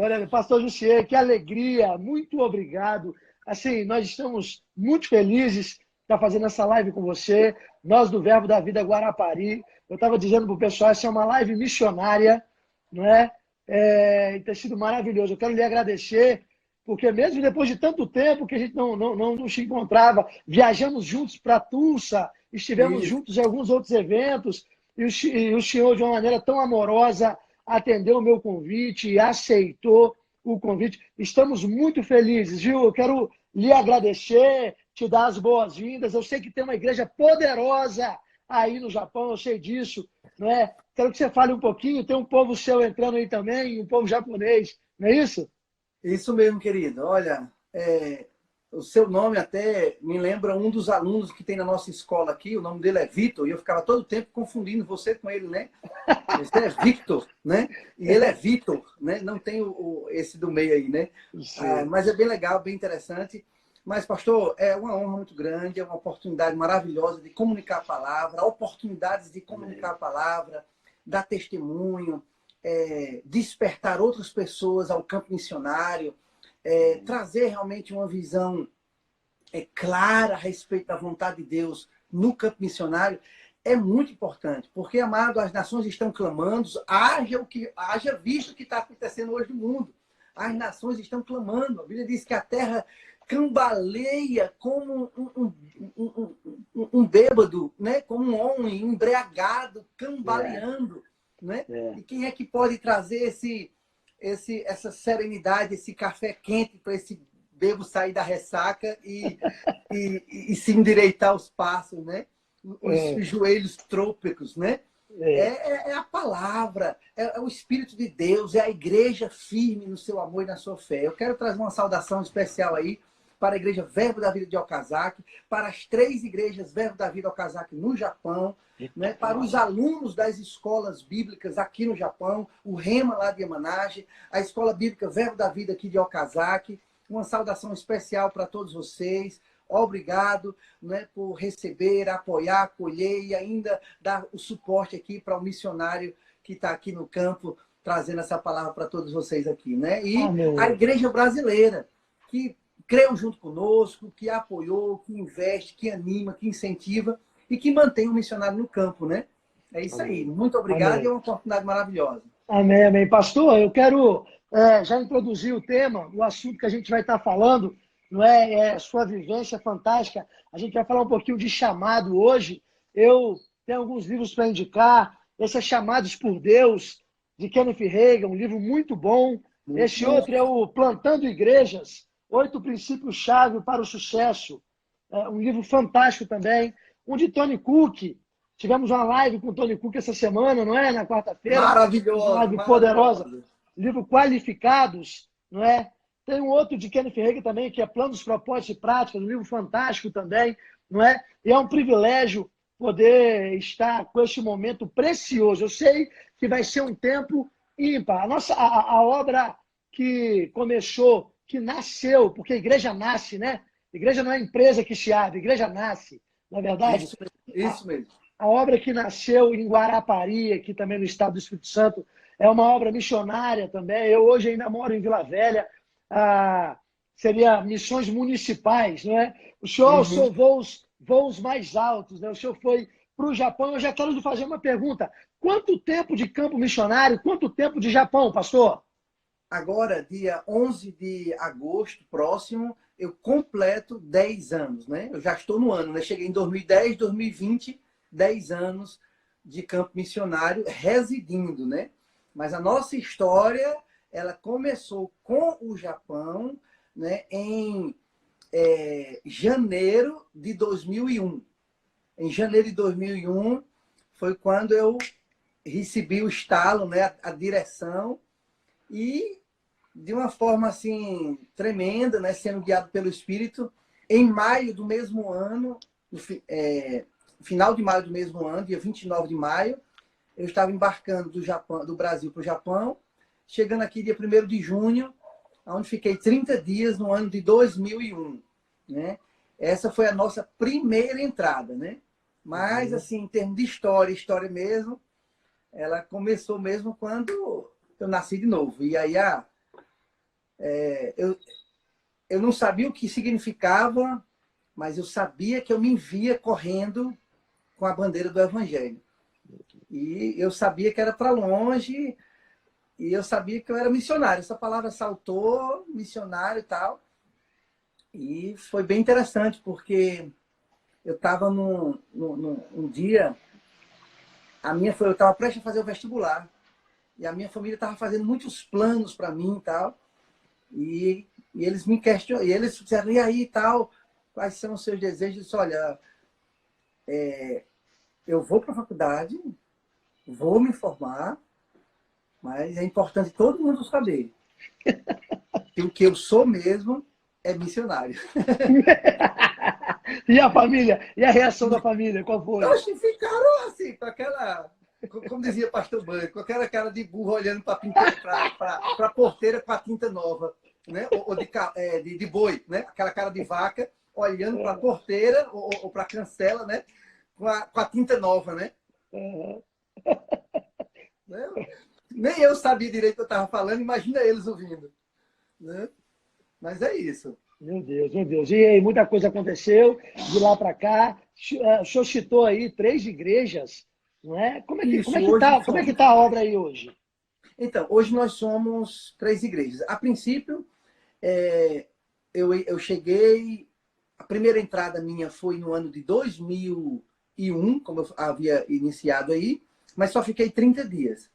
Olha, pastor Jussier, que alegria, muito obrigado. Assim, nós estamos muito felizes de estar fazendo essa live com você, nós do Verbo da Vida Guarapari. Eu estava dizendo para o pessoal, essa é uma live missionária, não é? E tem sido maravilhoso. Eu quero lhe agradecer, porque mesmo depois de tanto tempo que a gente não se encontrava, viajamos juntos para Tulsa, estivemos Isso. juntos em alguns outros eventos, e o senhor, de uma maneira tão amorosa, atendeu o meu convite e aceitou o convite. Estamos muito felizes, viu? Eu quero lhe agradecer, te dar as boas-vindas. Eu sei que tem uma igreja poderosa aí no Japão, eu sei disso, não é? Quero que você fale um pouquinho. Tem um povo seu entrando aí também, um povo japonês, não é isso? Isso mesmo, querido. Olha, o seu nome até me lembra um dos alunos que tem na nossa escola aqui. O nome dele é Vitor, e eu ficava todo tempo confundindo você com ele, né? Você é Victor, né? E ele é Vitor, né? Não tem esse do meio aí, né? Mas é bem legal, bem interessante. Mas, pastor, é uma honra muito grande, é uma oportunidade maravilhosa de comunicar a palavra, oportunidades de comunicar a palavra, dar testemunho, despertar outras pessoas ao campo missionário, trazer realmente uma visão clara a respeito da vontade de Deus no campo missionário. É muito importante, porque, amado, as nações estão clamando, haja visto o que está acontecendo hoje no mundo. As nações estão clamando. A Bíblia diz que a terra cambaleia como um bêbado, né? Como um homem embriagado, cambaleando. Né? E quem é que pode trazer essa serenidade, esse café quente para esse bêbado sair da ressaca e se endireitar os passos, né? Os joelhos trôpicos, né? É a palavra, é o Espírito de Deus, é a igreja firme no seu amor e na sua fé. Eu quero trazer uma saudação especial aí para a igreja Verbo da Vida de Okazaki, para as 3 igrejas Verbo da Vida Okazaki no Japão, né? Para os alunos das escolas bíblicas aqui no Japão, o Rema lá de Yamanashi, a escola bíblica Verbo da Vida aqui de Okazaki. Uma saudação especial para todos vocês. Obrigado, né, por receber, apoiar, acolher e ainda dar o suporte aqui para o missionário que está aqui no campo, trazendo essa palavra para todos vocês aqui, né? E a igreja brasileira, que creu junto conosco, que apoiou, que investe, que anima, que incentiva e que mantém o missionário no campo, né? É isso aí. Muito obrigado e é uma oportunidade maravilhosa. Amém, amém. Pastor, eu quero já introduzir o tema, o assunto que a gente vai estar falando, não é sua vivência fantástica. A gente vai falar um pouquinho de chamado hoje. Eu tenho alguns livros para indicar. Esse é Chamados por Deus, de Kenneth Hagin, um livro muito bom. Esse outro é o Plantando Igrejas, 8 Princípios-Chave para o Sucesso. Um livro fantástico também. Um de Tony Cook. Tivemos uma live com o Tony Cook essa semana, não é? Na quarta-feira. Maravilhoso. Uma live poderosa. Livro Qualificados, não é? Tem um outro de Kenneth Hagin também, que é Planos, Propósitos e Práticas, um livro fantástico também, não é? E é um privilégio poder estar com este momento precioso. Eu sei que vai ser um tempo ímpar. A obra que começou, que nasceu, porque a igreja nasce, né? A igreja não é empresa que se abre, a igreja nasce, não é verdade? Isso mesmo. A obra que nasceu em Guarapari, aqui também no estado do Espírito Santo, é uma obra missionária também. Eu hoje ainda moro em Vila Velha, seria missões municipais, não é? O senhor alçou voos mais altos, né? O senhor foi para o Japão. Eu já quero lhe fazer uma pergunta. Quanto tempo de campo missionário, quanto tempo de Japão, pastor? Agora, dia 11 de agosto próximo, eu completo 10 anos, né? Eu já estou no ano, né? Cheguei em 2010, 2020, 10 anos de campo missionário residindo, né? Mas a nossa história, ela começou com o Japão, né? Em janeiro de 2001. Em janeiro de 2001 foi quando eu recebi o estalo, né? A direção e de uma forma assim tremenda, né? Sendo guiado pelo Espírito, em maio do mesmo ano, final de maio do mesmo ano, dia 29 de maio, eu estava embarcando do Brasil para o Japão, chegando aqui dia 1º de junho, onde fiquei 30 dias no ano de 2001, né? Essa foi a nossa primeira entrada, né? Mas, assim, em termos de história mesmo, ela começou mesmo quando eu nasci de novo. E aí Eu não sabia o que significava, mas eu sabia que eu me via correndo com a bandeira do Evangelho. E eu sabia que era para longe, e eu sabia que eu era missionário. Essa palavra saltou, missionário e tal. E foi bem interessante, porque eu estava num dia, eu estava prestes a fazer o vestibular, e a minha família estava fazendo muitos planos para mim e tal. E eles me questionaram, e eles disseram, e aí tal, quais são os seus desejos? Eu disse, olha, eu vou para a faculdade, vou me formar, mas é importante todo mundo saber que o que eu sou mesmo é missionário. E a família? E a reação da família? Qual foi? Oxe, ficaram assim, com aquela, como dizia Pastor Banho, com aquela cara de burro olhando para a porteira com a tinta nova, né? Ou de boi, né? Aquela cara de vaca olhando para a porteira ou para a cancela, né? Com a tinta nova, né? Né? Nem eu sabia direito o que eu estava falando, imagina eles ouvindo. Né? Mas é isso. Meu Deus, meu Deus. E aí, muita coisa aconteceu de lá para cá. O senhor citou aí 3 igrejas, não é? Isso, hoje Como é que somos. tá a obra aí hoje? Então, hoje nós somos 3 igrejas. A princípio, eu cheguei. A primeira entrada minha foi no ano de 2001, como eu havia iniciado aí, mas só fiquei 30 dias.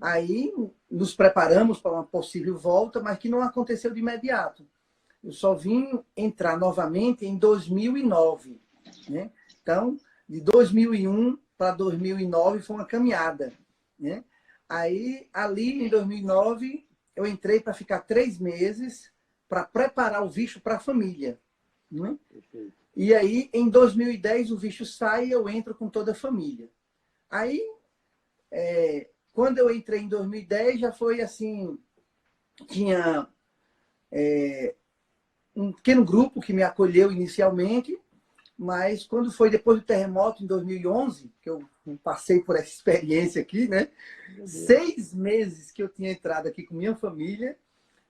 Aí nos preparamos para uma possível volta, mas que não aconteceu de imediato. Eu só vim entrar novamente em 2009. Né? Então, de 2001 para 2009 foi uma caminhada. Né? Aí, ali em 2009, eu entrei para ficar 3 meses para preparar o visto para a família. Né? E aí, em 2010, o visto sai e eu entro com toda a família. Aí, quando eu entrei em 2010, já foi assim, tinha um pequeno grupo que me acolheu inicialmente, mas quando foi depois do terremoto, em 2011, que eu passei por essa experiência aqui, né? 6 meses que eu tinha entrado aqui com minha família,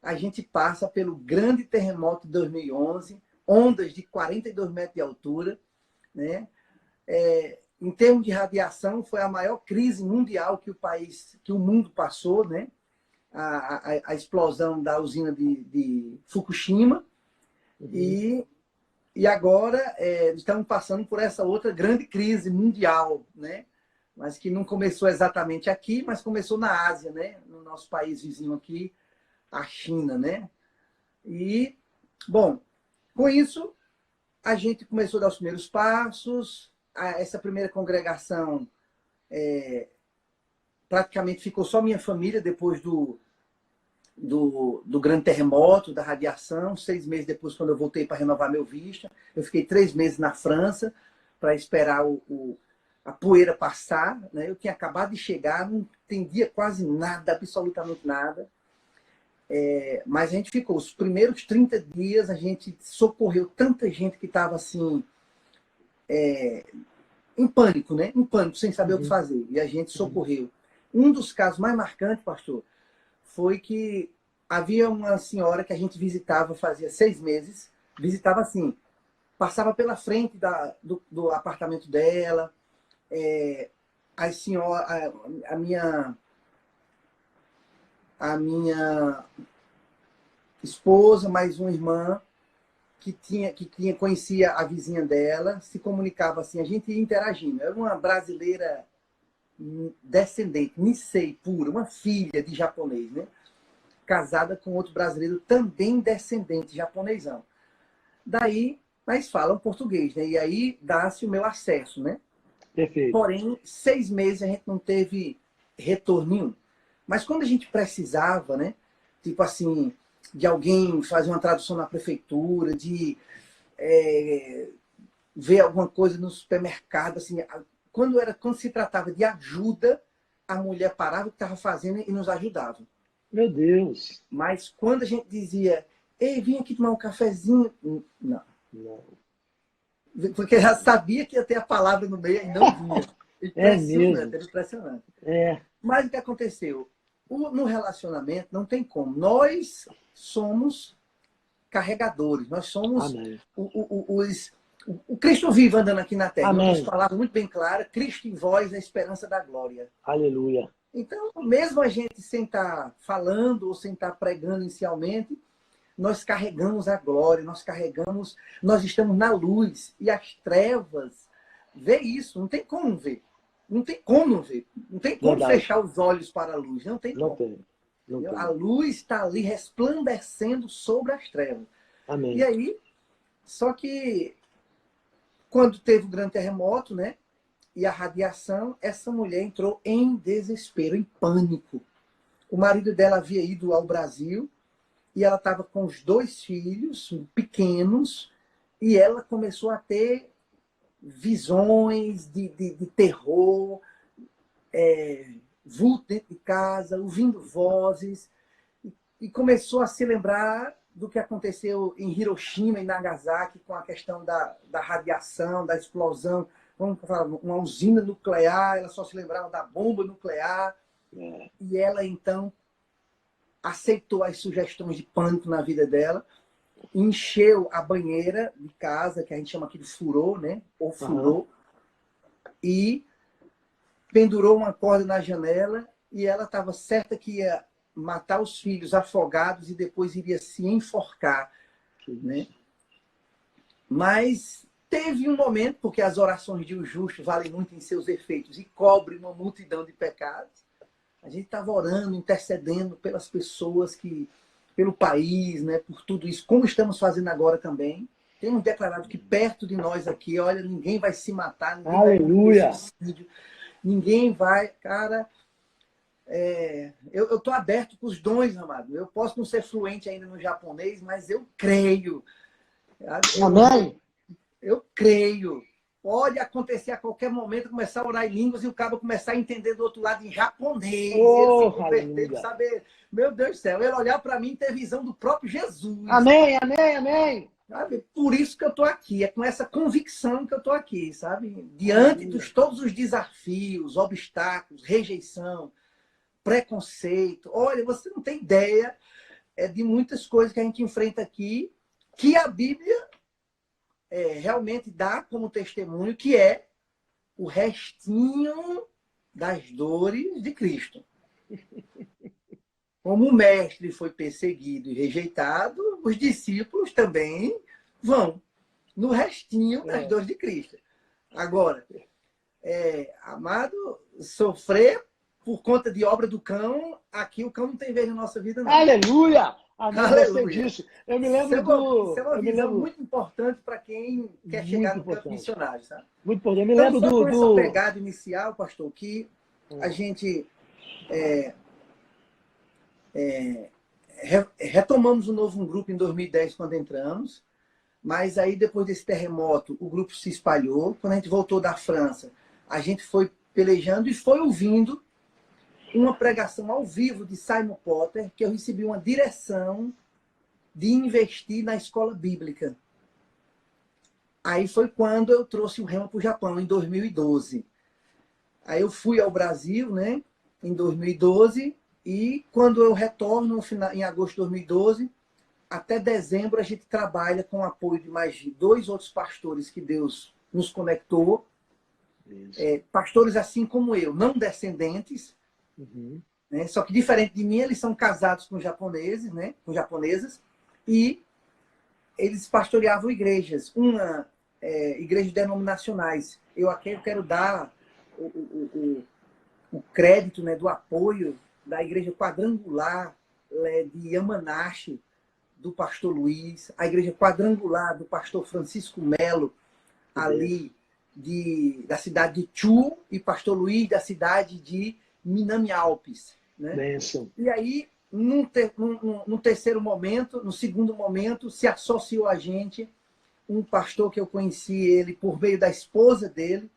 a gente passa pelo grande terremoto de 2011, ondas de 42 metros de altura, né? Em termos de radiação, foi a maior crise mundial que o mundo passou, né? A explosão da usina de Fukushima. E agora estamos passando por essa outra grande crise mundial, né? Mas que não começou exatamente aqui, mas começou na Ásia, né? No nosso país vizinho aqui, a China, né? E, bom, com isso, a gente começou a dar os primeiros passos. Essa primeira congregação praticamente ficou só minha família depois do grande terremoto, da radiação. 6 meses depois, quando eu voltei para renovar meu visto, eu fiquei 3 meses na França para esperar a poeira passar. Né? Eu tinha acabado de chegar, não entendia quase nada, absolutamente nada. Mas a gente ficou, os primeiros 30 dias, a gente socorreu tanta gente que estava assim, em pânico, né? Em pânico, sem saber o que fazer. E a gente socorreu. Um dos casos mais marcantes, pastor, foi que havia uma senhora que a gente visitava fazia 6 meses, visitava assim, passava pela frente do apartamento dela, a senhora, a minha esposa, mais uma irmã, conhecia a vizinha dela, se comunicava assim, a gente ia interagindo. Era uma brasileira descendente, Nisei pura, uma filha de japonês, né? Casada com outro brasileiro também descendente japonesão. Daí, mas falam português, né? E aí dá-se o meu acesso, né? Perfeito. Porém, 6 meses a gente não teve retorno nenhum. Mas quando a gente precisava, né? Tipo assim, de alguém fazer uma tradução na prefeitura, de ver alguma coisa no supermercado, assim, quando se tratava de ajuda, a mulher parava o que estava fazendo e nos ajudava. Meu Deus. Mas quando a gente dizia, ei, vim aqui tomar um cafezinho, não. Porque já sabia que ia ter a palavra no meio e não vinha. É Impressionante, mesmo. era impressionante. É. Mas o que aconteceu? No relacionamento não tem como. Nós somos carregadores, nós somos o Cristo vivo andando aqui na Terra. Em outras palavras muito bem claras, Cristo em vós, a esperança da glória. Aleluia. Então, mesmo a gente sem estar falando ou sem estar pregando inicialmente, nós carregamos a glória, nós estamos na luz. E as trevas vê isso, não tem como ver. Não tem como ver. Não tem como fechar os olhos para a luz. Não tem como. Não tem. A luz está ali resplandecendo sobre as trevas. Amém. E aí, só que quando teve o grande terremoto, né? E a radiação, essa mulher entrou em desespero, em pânico. O marido dela havia ido ao Brasil e ela estava com os 2 filhos pequenos e ela começou a ter visões de terror, vulto dentro de casa, ouvindo vozes, e começou a se lembrar do que aconteceu em Hiroshima e Nagasaki com a questão da radiação, da explosão, vamos falar, uma usina nuclear, ela só se lembrava da bomba nuclear, e ela então aceitou as sugestões de pânico na vida dela, encheu a banheira de casa, que a gente chama aqui de furô, né? Ou furô, e pendurou uma corda na janela e ela estava certa que ia matar os filhos afogados e depois iria se enforcar, né? Mas teve um momento, porque as orações de um justo valem muito em seus efeitos e cobrem uma multidão de pecados. A gente estava orando, intercedendo pelas pessoas pelo país, né, por tudo isso, como estamos fazendo agora também. Temos declarado que perto de nós aqui, olha, ninguém vai se matar, ninguém Aleluia. vai suicídio, ninguém vai, cara. Eu estou aberto para os dons, amado. Eu posso não ser fluente ainda no japonês, mas eu creio. Amém. Eu creio. Pode acontecer a qualquer momento, começar a orar em línguas e o cabo começar a entender do outro lado em japonês. Ele se converter, saber, meu Deus do céu, ele olhar para mim e ter visão do próprio Jesus. Amém, amém, amém. Sabe? Por isso que eu estou aqui, é com essa convicção que eu estou aqui, sabe? Diante de todos os desafios, obstáculos, rejeição, preconceito. Olha, você não tem ideia de muitas coisas que a gente enfrenta aqui, que a Bíblia realmente dá como testemunho, que é o restinho das dores de Cristo. Como o mestre foi perseguido e rejeitado, os discípulos também vão no restinho das dores de Cristo. Agora, amado, sofrer por conta de obra do cão, aqui o cão não tem vez na nossa vida, não. Aleluia! Amém. Aleluia. Disso. Eu me lembro Isso é uma visão muito importante para quem quer chegar no campo missionário, sabe? Muito importante. Eu me lembro então, essa pegada inicial, pastor, que a gente retomamos um novo grupo em 2010 quando entramos, mas aí depois desse terremoto o grupo se espalhou. Quando a gente voltou da França, a gente foi pelejando e foi ouvindo uma pregação ao vivo de Simon Potter, que eu recebi uma direção de investir na escola bíblica. Aí foi quando eu trouxe o Rema para o Japão, em 2012. Aí eu fui ao Brasil, né, em 2012, e quando eu retorno em agosto de 2012, até dezembro a gente trabalha com o apoio de mais de 2 outros pastores que Deus nos conectou. Pastores assim como eu, não descendentes, né? Só que diferente de mim, eles são casados com japoneses, né? Com japonesas, e eles pastoreavam igrejas, igrejas denominacionais. Eu quero dar o crédito, né, do apoio da igreja quadrangular de Yamanashi, do pastor Luiz, a igreja quadrangular do pastor Francisco Melo, ali da cidade de Chu, e pastor Luiz da cidade de Minami Alpes, né? Benção. E aí, no terceiro momento, no segundo momento, se associou a gente um pastor que eu conheci ele por meio da esposa dele,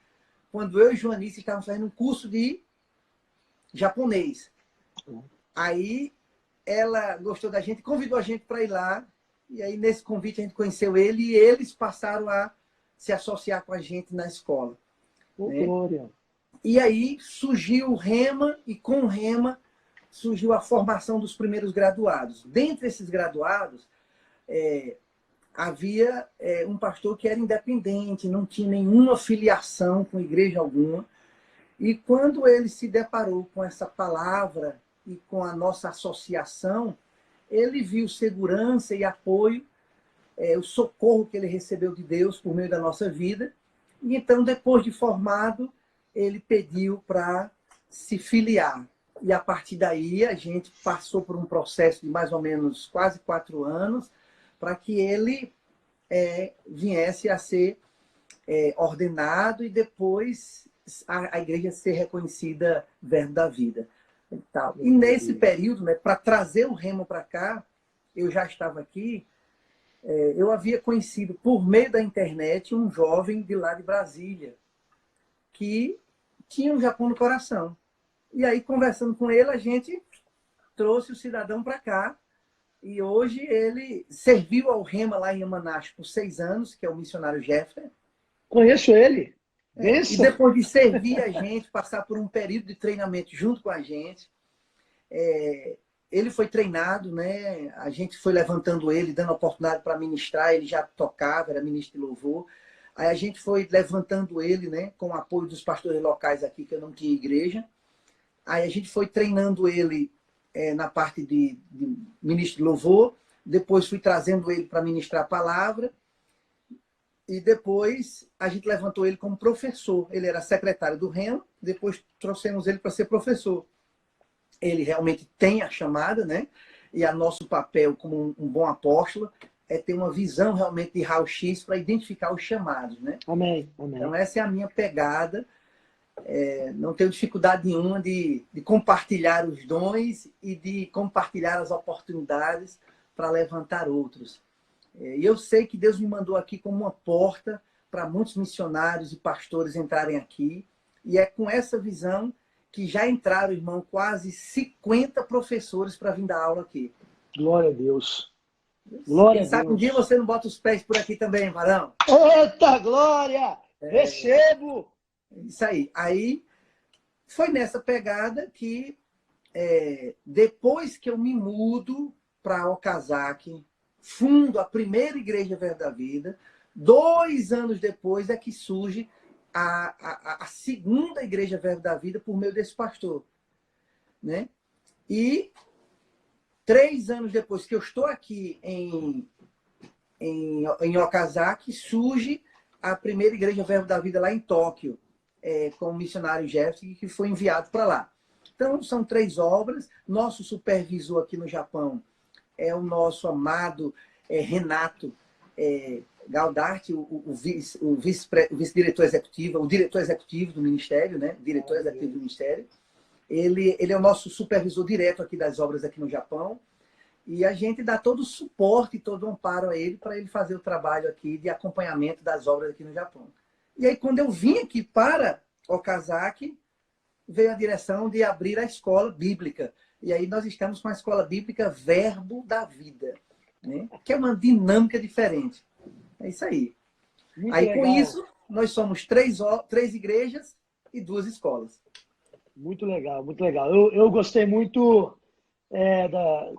quando eu e Joanice estávamos fazendo um curso de japonês. Aí ela gostou da gente, convidou a gente para ir lá, e aí nesse convite a gente conheceu ele, e eles passaram a se associar com a gente na escola. Glória. E aí surgiu o Rema, e com o Rema surgiu a formação dos primeiros graduados. Dentre esses graduados, havia um pastor que era independente, não tinha nenhuma filiação com igreja alguma. E quando ele se deparou com essa palavra e com a nossa associação, ele viu segurança e apoio, o socorro que ele recebeu de Deus por meio da nossa vida. E então, depois de formado, ele pediu para se filiar. E a partir daí, a gente passou por um processo de mais ou menos quase 4 anos para que ele viesse a ser ordenado e depois a igreja ser reconhecida Verbo da Vida. E nesse período, né, para trazer o remo para cá, eu já estava aqui, eu havia conhecido por meio da internet um jovem de lá de Brasília, que tinha um Japão no coração. E aí, conversando com ele, a gente trouxe o cidadão para cá. E hoje ele serviu ao Rema lá em Yamanashi por 6 anos, que é o missionário Jeffrey. Conheço ele. E depois de servir a gente, passar por um período de treinamento junto com a gente, ele foi treinado, né? A gente foi levantando ele, dando oportunidade para ministrar. Ele já tocava, era ministro de louvor. Aí a gente foi levantando ele, né? Com o apoio dos pastores locais aqui, que eu não tinha igreja. Aí a gente foi treinando ele na parte de ministro de louvor. Depois fui trazendo ele para ministrar a palavra. E depois a gente levantou ele como professor. Ele era secretário do Remo. Depois trouxemos ele para ser professor. Ele realmente tem a chamada, né? E a nosso papel como um bom apóstolo é ter uma visão realmente de raio-x para identificar os chamados, né? Amém. Amém. Então essa é a minha pegada. Não tenho dificuldade nenhuma de compartilhar os dons e de compartilhar as oportunidades para levantar outros. E eu sei que Deus me mandou aqui como uma porta para muitos missionários e pastores entrarem aqui. E é com essa visão que já entraram, irmão, quase 50 professores para vir dar aula aqui. Glória a Deus. Glória a Deus. Quem sabe um dia você não bota os pés por aqui também, varão? Eita, glória! Recebo! Isso aí. Aí foi nessa pegada que depois que eu me mudo para Okazaki, fundo a primeira igreja Verbo da Vida, 2 anos depois é que surge a segunda igreja Verbo da Vida por meio desse pastor, né? E 3 anos depois que eu estou aqui em Okazaki, surge a primeira igreja Verbo da Vida lá em Tóquio, com o missionário Jefferson, que foi enviado para lá. Então, são 3 obras. Nosso supervisor aqui no Japão é o nosso amado Renato Galdarte, o vice-diretor executivo, o diretor executivo do Ministério, né? Diretor executivo do Ministério. Ele é o nosso supervisor direto aqui das obras aqui no Japão. E a gente dá todo o suporte, todo o amparo a ele para ele fazer o trabalho aqui de acompanhamento das obras aqui no Japão. E aí, quando eu vim aqui para Okazaki, veio a direção de abrir a escola bíblica. E aí nós estamos com a escola bíblica Verbo da Vida, né? Que é uma dinâmica diferente. É isso aí. Muito aí, legal. Com isso, nós somos 3 igrejas e 2 escolas. Muito legal, muito legal. Eu gostei muito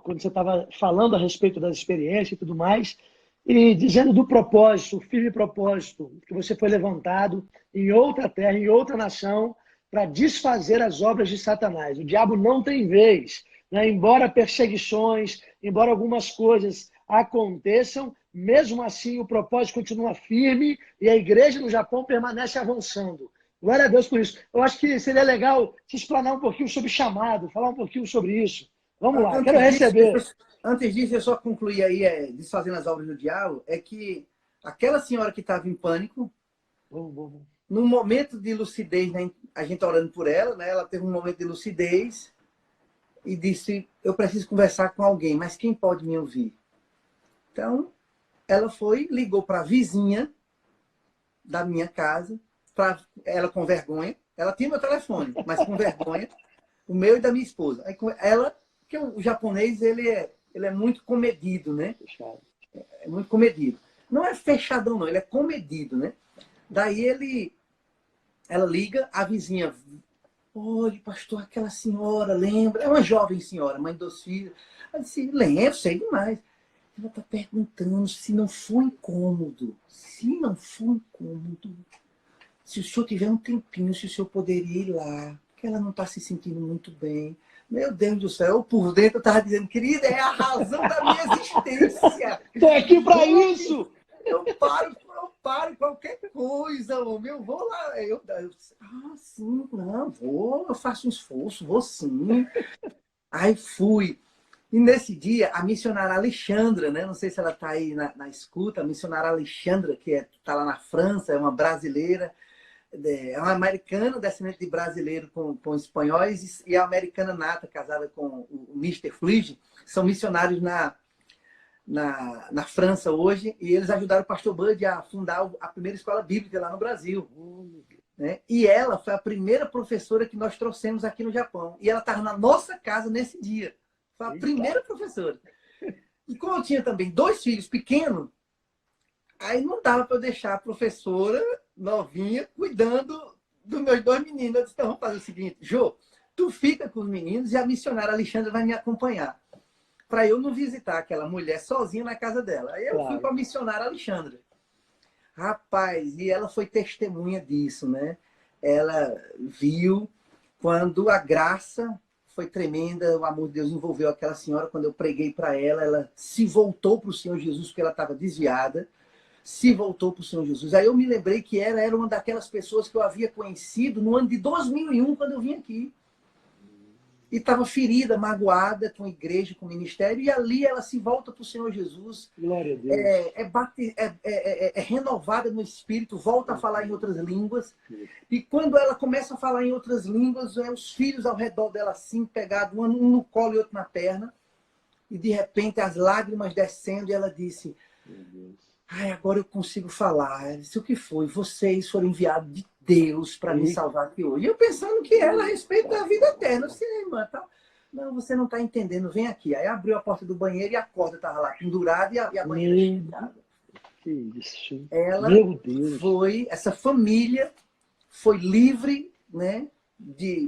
quando você estava falando a respeito das experiências e tudo mais, e dizendo do propósito, o firme propósito, que você foi levantado em outra terra, em outra nação, para desfazer as obras de Satanás. O diabo não tem vez, né? Embora perseguições, embora algumas coisas aconteçam, mesmo assim o propósito continua firme e a igreja no Japão permanece avançando. Glória a Deus por isso. Eu acho que seria legal se explanar um pouquinho sobre chamado, falar um pouquinho sobre isso. Vamos lá, quero receber. Antes disso, eu só concluir aí, desfazendo as obras do diabo, é que aquela senhora que estava em pânico, num momento de lucidez, né, a gente orando por ela, né, ela teve um momento de lucidez e disse, eu preciso conversar com alguém, mas quem pode me ouvir? Então, ela ligou para a vizinha da minha casa, ela com vergonha, ela tinha meu telefone, mas com vergonha, o meu e da minha esposa. Aí, porque o japonês, ele é muito comedido, né? É muito comedido. Não é fechadão, não. Ele é comedido, né? Daí ela liga, a vizinha olha, pastor, aquela senhora, lembra? É uma jovem senhora, mãe de 2 filhos. Ela disse, lembro, sei demais. Ela está perguntando se não for incômodo, se o senhor tiver um tempinho, se o senhor poderia ir lá, porque ela não está se sentindo muito bem. Meu Deus do céu, eu por dentro eu estava dizendo, querida, é a razão da minha existência. Tô aqui para isso! Eu paro qualquer coisa, homem. Eu vou lá. Sim, não, vou, eu faço um esforço, vou sim. Aí fui. E nesse dia, a missionária Alexandra, né? Não sei se ela está aí na escuta, a missionária Alexandra, que está lá na França, é uma brasileira, é uma americana, descendente de brasileiro com espanhóis, e a americana nata, casada com o Mister Flige, são missionários na França hoje, e eles ajudaram o pastor Bud a fundar a primeira escola bíblica lá no Brasil. Né? E ela foi a primeira professora que nós trouxemos aqui no Japão. E ela estava na nossa casa nesse dia. Foi a primeira professora. E como eu tinha também 2 filhos pequenos, aí não dava para eu deixar a professora novinha cuidando dos meus 2 meninos. Eu disse, então vamos fazer o seguinte, Jô, tu fica com os meninos e a missionária Alexandra vai me acompanhar. Para eu não visitar aquela mulher sozinha na casa dela. Aí eu fui com a missionária Alexandra. Rapaz, e ela foi testemunha disso, né? Ela viu quando a graça foi tremenda, o amor de Deus envolveu aquela senhora. Quando eu preguei para ela, ela se voltou para o Senhor Jesus, porque ela estava desviada, se voltou para o Senhor Jesus. Aí eu me lembrei que ela era uma daquelas pessoas que eu havia conhecido no ano de 2001, quando eu vim aqui. E estava ferida, magoada com a igreja, com o ministério, e ali ela se volta para o Senhor Jesus. Glória a Deus. É renovada no espírito, volta a falar em outras línguas. E quando ela começa a falar em outras línguas, os filhos ao redor dela assim, pegados, um no colo e outro na perna. E de repente as lágrimas descendo, e ela disse, ai, agora eu consigo falar. Ela disse, o que foi? Vocês foram enviados de Deus para me salvar aqui hoje. E eu pensando que era a respeito da vida eterna. Eu disse, irmã, tá... Não, você não está entendendo, vem aqui. Aí abriu a porta do banheiro e a corda estava lá pendurada e a banheira fechada. Que isso. Ela Meu Deus. essa família foi livre, né,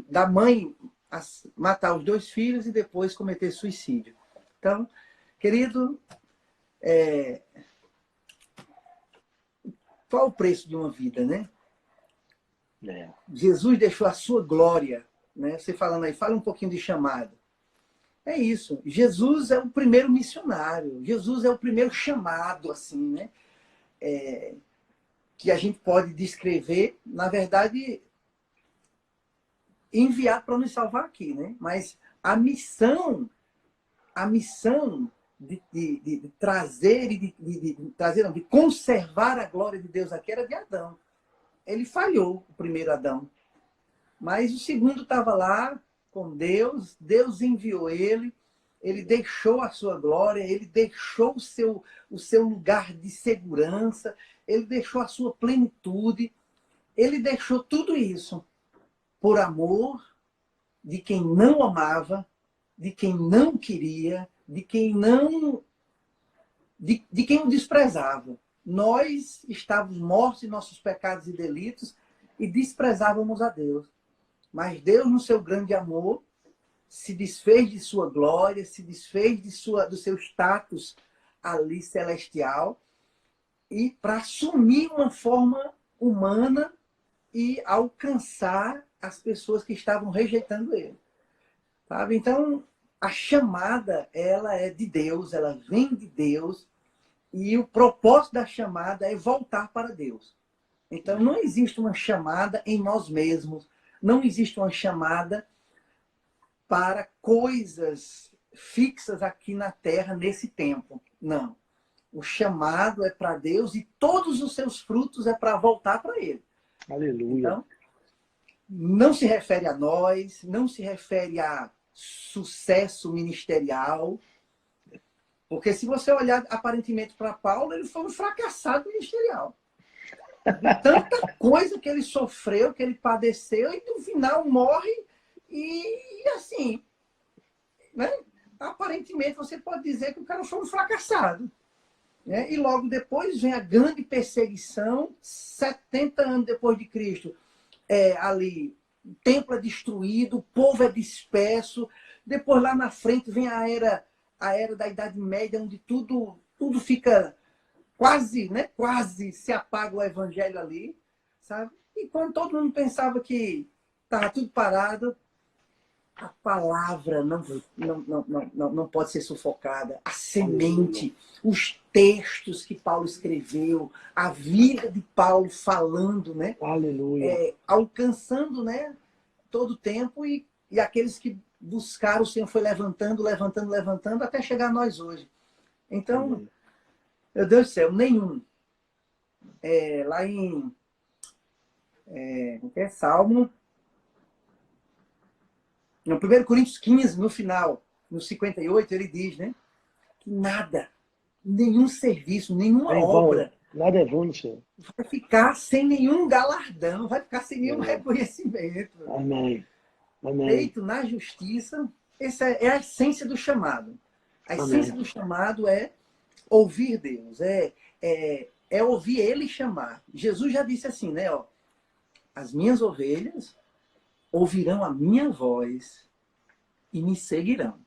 da mãe matar os 2 filhos e depois cometer suicídio. Então, querido, qual o preço de uma vida, né? Jesus deixou a sua glória, né? Você falando aí, fala um pouquinho de chamado. É isso. Jesus é o primeiro missionário. Jesus é o primeiro chamado, assim, né? Que a gente pode descrever, na verdade, enviado para nos salvar aqui, né? Mas a missão de trazer e de conservar a glória de Deus aqui era de Adão. Ele falhou, o primeiro Adão. Mas o segundo estava lá com Deus, Deus enviou ele deixou a sua glória, ele deixou o seu lugar de segurança, ele deixou a sua plenitude, ele deixou tudo isso por amor de quem não amava, de quem não queria, de quem o desprezava. Nós estávamos mortos em nossos pecados e delitos e desprezávamos a Deus. Mas Deus, no seu grande amor, se desfez de sua glória, se desfez do seu status ali celestial e para assumir uma forma humana e alcançar as pessoas que estavam rejeitando ele. Sabe? Então, a chamada, ela é de Deus, ela vem de Deus, e o propósito da chamada é voltar para Deus. Então, não existe uma chamada em nós mesmos, não existe uma chamada para coisas fixas aqui na Terra nesse tempo. Não. O chamado é para Deus e todos os seus frutos é para voltar para Ele. Aleluia. Então, não se refere a nós, não se refere a sucesso ministerial, porque se você olhar aparentemente para Paulo, ele foi um fracassado ministerial. De tanta coisa que ele sofreu, que ele padeceu, e no final morre e assim, né? Aparentemente você pode dizer que o cara foi um fracassado. Né? E logo depois vem a grande perseguição, 70 anos depois de Cristo, ali o templo é destruído, o povo é disperso. Depois, lá na frente, vem a era da Idade Média, onde tudo fica quase, né? Quase se apaga o evangelho ali, sabe? E quando todo mundo pensava que estava tudo parado, a palavra não pode ser sufocada. A semente, os textos que Paulo escreveu, a vida de Paulo falando, né? Aleluia. Alcançando, né? Todo o tempo e aqueles que buscaram o Senhor foi levantando, levantando, levantando até chegar a nós hoje. Então, meu Deus do céu, nenhum. Lá em Salmo, no 1 Coríntios 15, no final, no 58, ele diz, né? Que nada, nenhum serviço, nenhuma obra Nada é vão, Senhor. vai ficar sem nenhum galardão, vai ficar sem nenhum reconhecimento. Amém. Amém. Feito na justiça, essa é a essência do chamado. A essência do chamado é ouvir Deus, é ouvir Ele chamar. Jesus já disse assim, né? Ó, as minhas ovelhas ouvirão a minha voz e me seguirão.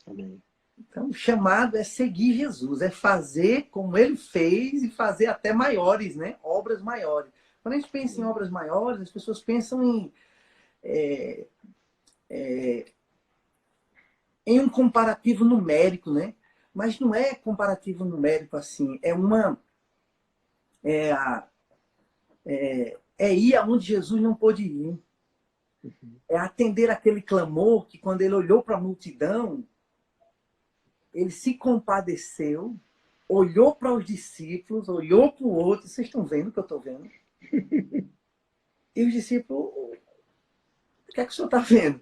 Amém. Então, o chamado é seguir Jesus, é fazer como Ele fez e fazer até maiores, né? Obras maiores. Quando a gente pensa em obras maiores, as pessoas pensam em um comparativo numérico, né? Mas não é comparativo numérico assim. É ir aonde Jesus não pôde ir. É atender aquele clamor que, quando ele olhou para a multidão, ele se compadeceu, olhou para os discípulos, olhou para o outro. Vocês estão vendo o que eu estou vendo? E os discípulos, o que é que o senhor está vendo?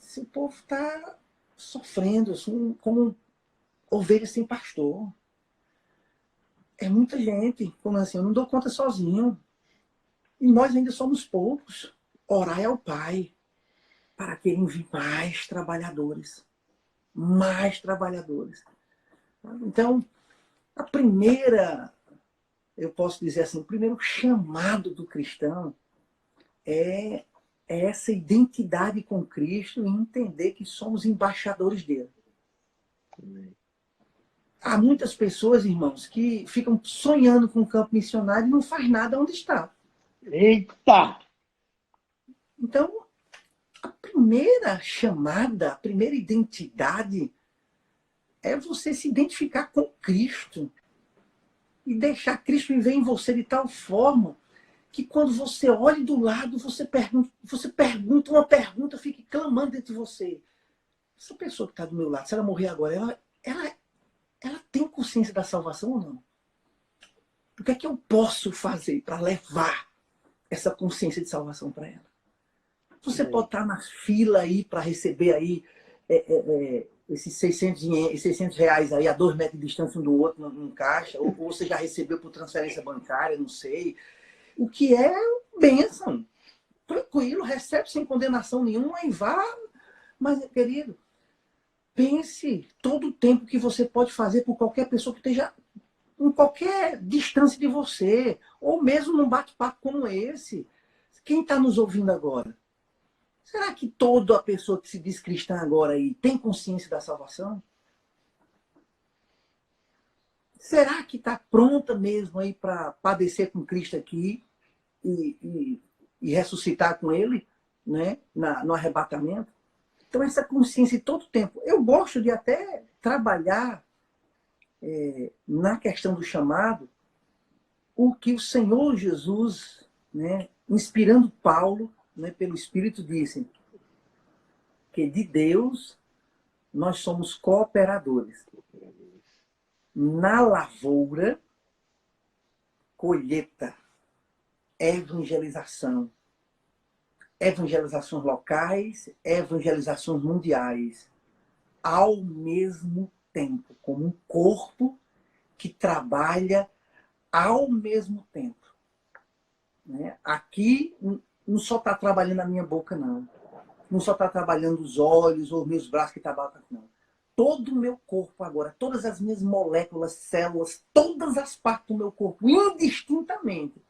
Esse povo está sofrendo, assim, como ovelha sem pastor. É muita gente. Como assim? Eu não dou conta sozinho. E nós ainda somos poucos. Orai ao Pai para que Ele envie mais trabalhadores. Mais trabalhadores. Então, a primeira, eu posso dizer assim, o primeiro chamado do cristão é essa identidade com Cristo e entender que somos embaixadores dele. Há muitas pessoas, irmãos, que ficam sonhando com o campo missionário e não faz nada onde está. Eita! Então, a primeira chamada, a primeira identidade é você se identificar com Cristo e deixar Cristo viver em você de tal forma que, quando você olha do lado, você pergunta uma pergunta, fique clamando dentro de você. Essa pessoa que está do meu lado, se ela morrer agora, ela tem consciência da salvação ou não? O que é que eu posso fazer para levar essa consciência de salvação para ela? Você pode estar na fila aí para receber aí esses 600 reais aí a 2 metros de distância um do outro num caixa, ou você já recebeu por transferência bancária, não sei. O que é bênção. Tranquilo, recebe sem condenação nenhuma e vá. Mas, querido, pense todo o tempo que você pode fazer por qualquer pessoa que esteja em qualquer distância de você, ou mesmo num bate-papo como esse. Quem está nos ouvindo agora? Será que toda a pessoa que se diz cristã agora aí tem consciência da salvação? Será que está pronta mesmo aí para padecer com Cristo aqui e ressuscitar com Ele, né, no arrebatamento? Então, essa consciência todo o tempo. Eu gosto de até trabalhar na questão do chamado o que o Senhor Jesus, né, inspirando Paulo, né, pelo Espírito, disse que de Deus nós somos cooperadores. Na lavoura, colheita, evangelização. Evangelizações locais, evangelizações mundiais. Ao mesmo tempo, como um corpo que trabalha ao mesmo tempo. Né? Aqui não só está trabalhando a minha boca, não. Não só está trabalhando os olhos ou os meus braços que trabalham, não. Todo o meu corpo agora, todas as minhas moléculas, células, todas as partes do meu corpo, indistintamente,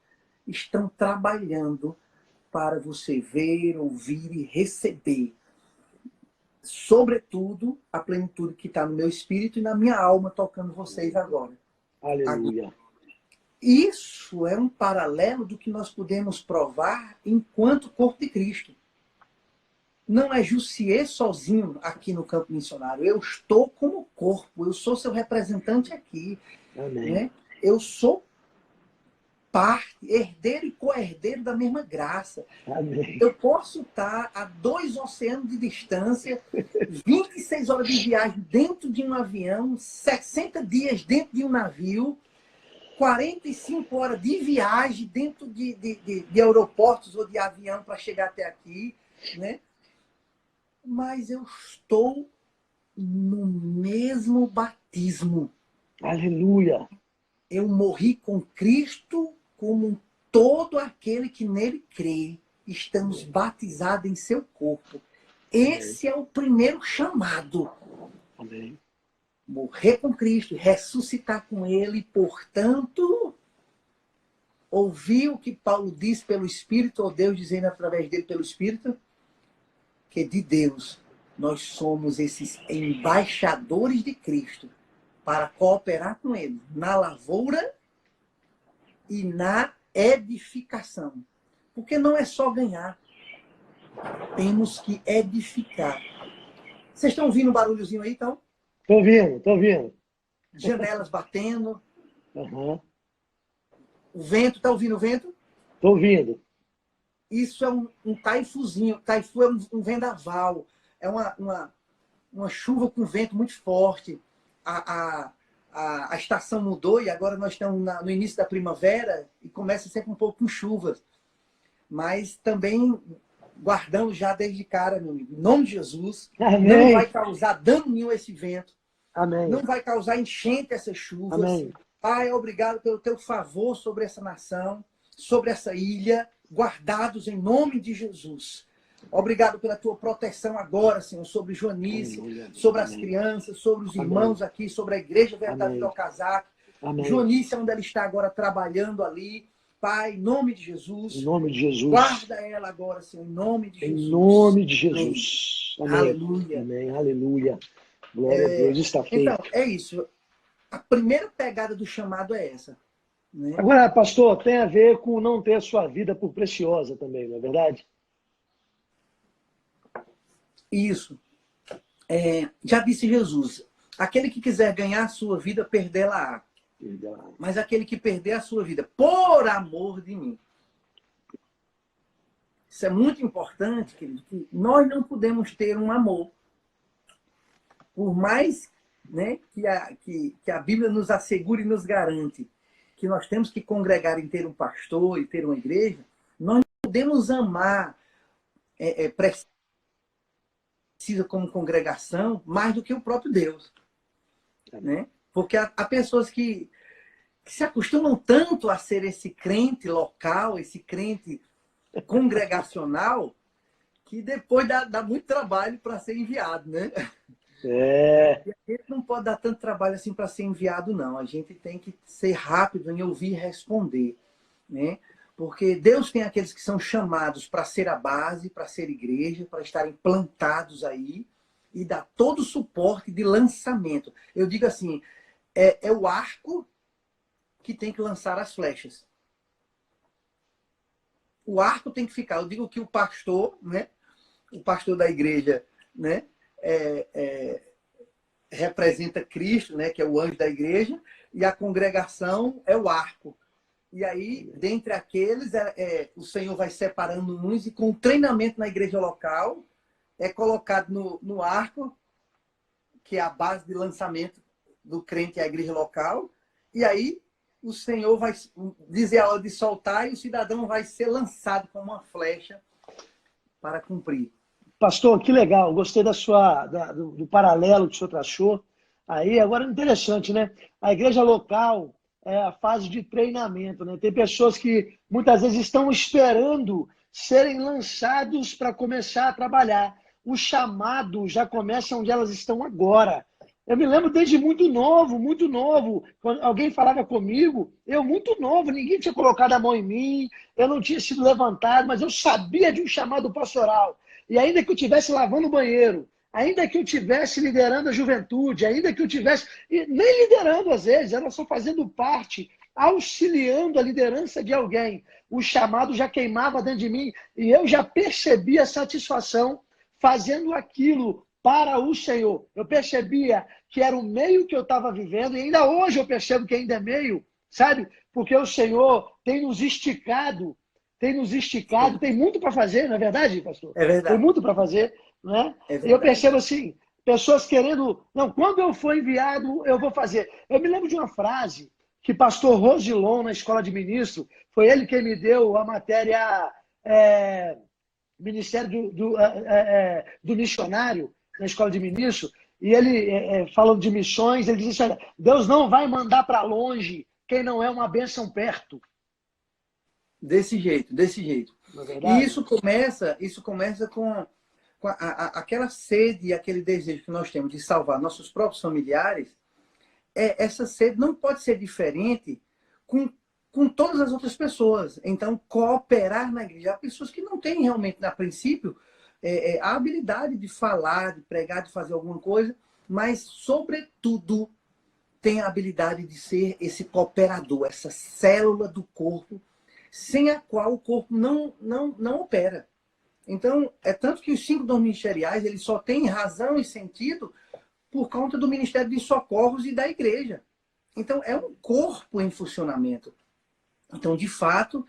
estão trabalhando para você ver, ouvir e receber, sobretudo, a plenitude que está no meu espírito e na minha alma, tocando vocês agora. Aleluia. Isso é um paralelo do que nós podemos provar enquanto corpo de Cristo. Não é Jussier sozinho aqui no campo missionário. Eu estou como corpo, eu sou seu representante aqui. Amém. Né? Eu sou parte, herdeiro e co-herdeiro da mesma graça. Amém. Eu posso estar a 2 oceanos de distância, 26 horas de viagem dentro de um avião, 60 dias dentro de um navio, 45 horas de viagem dentro de aeroportos ou de avião para chegar até aqui, né? Mas eu estou no mesmo batismo. Aleluia. Eu morri com Cristo como todo aquele que nele crê. Estamos batizados em seu corpo. Esse é o primeiro chamado. Amém. Morrer com Cristo, ressuscitar com ele, portanto, ouvir o que Paulo diz pelo Espírito, ou Deus dizendo através dele pelo Espírito, que de Deus nós somos esses embaixadores de Cristo para cooperar com ele na lavoura e na edificação. Porque não é só ganhar, temos que edificar. Vocês estão ouvindo um barulhozinho aí, então? Estou ouvindo, estou ouvindo. Janelas batendo. Uhum. O vento, está ouvindo o vento? Estou ouvindo. Isso é um taifuzinho. Taifu é um vendaval. É uma chuva com vento muito forte. A estação mudou e agora nós estamos no início da primavera e começa sempre um pouco com chuvas. Mas também guardando já desde cara, meu amigo. Em nome de Jesus, Amém. Não vai causar dano nenhum esse vento. Amém. Não vai causar enchente essas chuvas. Amém. Pai, obrigado pelo teu favor sobre essa nação, sobre essa ilha, guardados em nome de Jesus. Obrigado pela tua proteção agora, Senhor, sobre Joanice, sobre as crianças, sobre os irmãos aqui, sobre a Igreja Verdade do Casaco. Joanice, onde ela está agora trabalhando ali. Pai, em nome de Jesus. Em nome de Jesus. Guarda ela agora, Senhor, em nome de Jesus. Em nome de Jesus. Amém. Aleluia. Amém. Aleluia. Glória a Deus, está feito. Então, é isso. A primeira pegada do chamado é essa. Né? Agora, pastor, tem a ver com não ter a sua vida por preciosa também, não é verdade? Isso. Já disse Jesus, aquele que quiser ganhar a sua vida, perdê-la-á. Mas aquele que perder a sua vida, por amor de mim. Isso é muito importante, querido, que nós não podemos ter um amor. Por mais, né, que a Bíblia nos assegure e nos garante que nós temos que congregar em ter um pastor e ter uma igreja, nós não podemos amar, precisa como congregação, mais do que o próprio Deus. Né? Porque há pessoas que se acostumam tanto a ser esse crente local, esse crente congregacional, que depois dá muito trabalho para ser enviado, né? E a gente não pode dar tanto trabalho assim para ser enviado, não. A gente tem que ser rápido em ouvir e responder, né? Porque Deus tem aqueles que são chamados para ser a base, para ser igreja, para estarem plantados aí e dar todo o suporte de lançamento. Eu digo assim, é o arco que tem que lançar as flechas. O arco tem que ficar. Eu digo que o pastor, né? O pastor da igreja, né? Representa Cristo, né? Que é o anjo da igreja, e a congregação é o arco. E aí, dentre aqueles, o Senhor vai separando uns e com treinamento na igreja local, é colocado no arco, que é a base de lançamento do crente à igreja local, e aí o Senhor vai dizer a hora de soltar e o cidadão vai ser lançado como uma flecha para cumprir. Pastor, que legal. Gostei do paralelo que o senhor traçou. Aí, agora interessante, né? A igreja local é a fase de treinamento, né? Tem pessoas que muitas vezes estão esperando serem lançados para começar a trabalhar. O chamado já começa onde elas estão agora. Eu me lembro desde muito novo, quando alguém falava comigo, eu muito novo, ninguém tinha colocado a mão em mim, eu não tinha sido levantado, mas eu sabia de um chamado pastoral. E ainda que eu estivesse lavando o banheiro, ainda que eu estivesse liderando a juventude, ainda que eu estivesse, nem liderando às vezes, era só fazendo parte, auxiliando a liderança de alguém. O chamado já queimava dentro de mim e eu já percebia a satisfação fazendo aquilo para o Senhor. Eu percebia que era o meio que eu estava vivendo, e ainda hoje eu percebo que ainda é meio, sabe? Porque o Senhor tem nos esticado, Sim. tem muito para fazer, não é verdade, pastor? É Tem verdade. muito para fazer, né? É E eu verdade. percebo assim, pessoas querendo, não, quando eu for enviado, eu vou fazer. Eu me lembro de uma frase que pastor Rosilon, na escola de ministro, foi ele quem me deu a matéria Ministério do Missionário, na escola de ministro, e ele, falando de missões, ele disse assim, Deus não vai mandar para longe quem não é uma bênção perto. Desse jeito, desse jeito. Não é E verdade? isso começa com aquela sede, aquele desejo que nós temos de salvar nossos próprios familiares. Essa sede não pode ser diferente com todas as outras pessoas. Então, cooperar na igreja. Há pessoas que não têm realmente, a princípio, a habilidade de falar, de pregar, de fazer alguma coisa, mas, sobretudo, tem a habilidade de ser esse cooperador, essa célula do corpo, sem a qual o corpo não opera. Então, é tanto que os 5 dons ministeriais, eles só têm razão e sentido por conta do Ministério de Socorros e da igreja. Então, é um corpo em funcionamento. Então, de fato,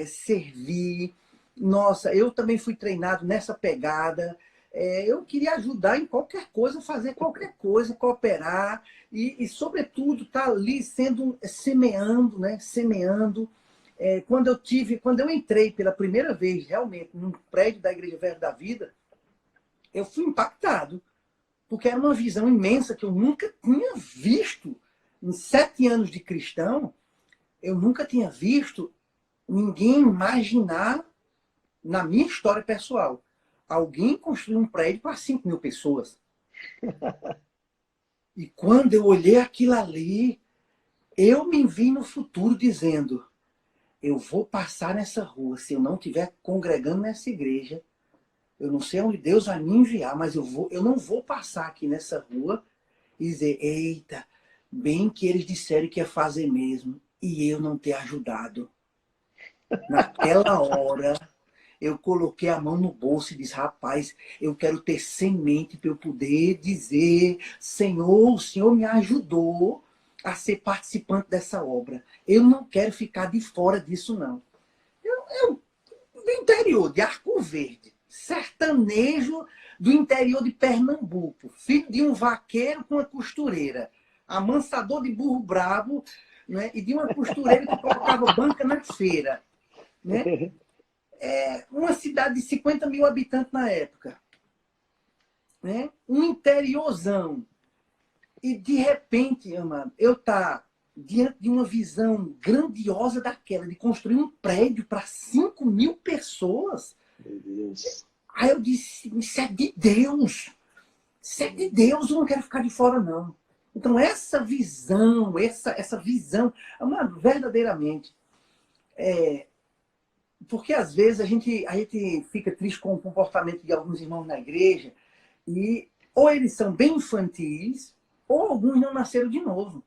servir. Nossa, eu também fui treinado nessa pegada. Eu queria ajudar em qualquer coisa, fazer qualquer coisa, cooperar e sobretudo, estar ali semeando, né? Semeando. Quando eu entrei pela primeira vez, realmente, num prédio da Igreja Verbo da Vida, eu fui impactado, porque era uma visão imensa que eu nunca tinha visto. Em 7 anos de cristão, eu nunca tinha visto ninguém imaginar, na minha história pessoal, alguém construir um prédio para 5.000 pessoas. E quando eu olhei aquilo ali, eu me vi no futuro dizendo, eu vou passar nessa rua, se eu não estiver congregando nessa igreja, eu não sei onde Deus vai me enviar, mas eu não vou passar aqui nessa rua e dizer, eita, bem que eles disseram que ia fazer mesmo, e eu não ter ajudado. Naquela hora, eu coloquei a mão no bolso e disse, rapaz, eu quero ter semente para eu poder dizer, Senhor, o Senhor me ajudou a ser participante dessa obra. Eu não quero ficar de fora disso, não. Eu do interior de Arco Verde, sertanejo do interior de Pernambuco, filho de um vaqueiro com uma costureira, amansador de burro brabo, né, e de uma costureira que colocava banca na feira. Né? Uma cidade de 50.000 habitantes na época. Né? Um interiorzão. E, de repente, amado, eu estar diante de uma visão grandiosa daquela, de construir um prédio para 5.000 pessoas. Meu Deus. Aí eu disse, isso é de Deus. Isso é de Deus, eu não quero ficar de fora, não. Então, essa visão, amado, verdadeiramente, porque às vezes a gente fica triste com o comportamento de alguns irmãos na igreja, e ou eles são bem infantis, ou alguns não nasceram de novo.